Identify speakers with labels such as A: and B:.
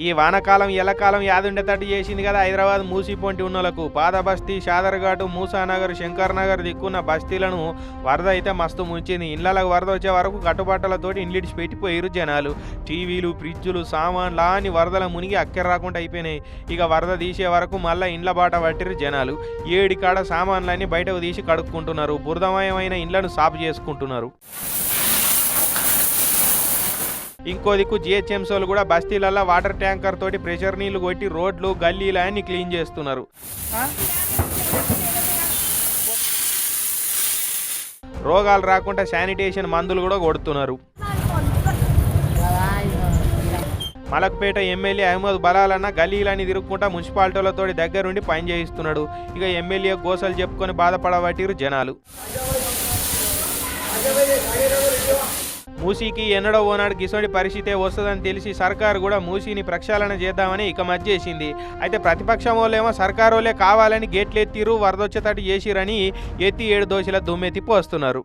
A: ఈ వానకాలం ఎల్లకాలం యాదుండేటట్టు చేసింది కదా హైదరాబాద్ మూసీ పొంటి ఉన్నోళ్లకు. పాత బస్తీ, షాదర్ఘాటు, మూసానగర్, శంకర్ నగర్ దిక్కున్న బస్తీలను వరద అయితే మస్తు ముంచింది. ఇళ్లకు వరద వచ్చే వరకు కట్టుబట్టలతోటి ఇండ్లిడిచి పెట్టిపోయారు జనాలు. టీవీలు, ఫ్రిడ్జులు, సామాన్లు అని వరదల మునిగి అక్కెర రాకుండా అయిపోయినాయి. ఇక వరద తీసే వరకు మళ్ళీ ఇండ్ల బాట పట్టిరు జనాలు. ఏడికాడ సామాన్లన్నీ బయటకు తీసి కడుక్కుంటున్నారు. బురదమయమైన ఇండ్లను సాపు చేసుకుంటున్నారు. ఇంకో దిక్కు జిహెచ్ఎంసీలు కూడా బస్తీలల్లో వాటర్ ట్యాంకర్ తోటి ప్రెషర్ నీళ్లు కొట్టి రోడ్లు, గల్లీలు అన్ని క్లీన్ చేస్తున్నారు. రోగాలు రాకుండా శానిటేషన్ మందులు కూడా కొడుతున్నారు. మలక్పేట ఎమ్మెల్యే అహ్మద్ బలాలన్న గల్లీలని తిరుగుకుంటా మున్సిపాలిటీలతోటి దగ్గరుండి పని చేయిస్తున్నాడు. ఇక ఎమ్మెల్యే గోసలు చెప్పుకొని బాధపడబట్టిరు జనాలు. మూసీకి ఎన్నడో ఓనాడు గిసోడి పరిస్థితే వస్తుందని తెలిసి సర్కారు కూడా మూసీని ప్రక్షాళన చేద్దామని ఇక మధ్యేసింది. అయితే ప్రతిపక్షం వాళ్ళేమో సర్కారు వాళ్ళే కావాలని గేట్లు ఎత్తిరు, వరదొచ్చేటట్టు చేసిరని ఎత్తి 7 దోశల దుమ్మెత్తి పోస్తున్నారు.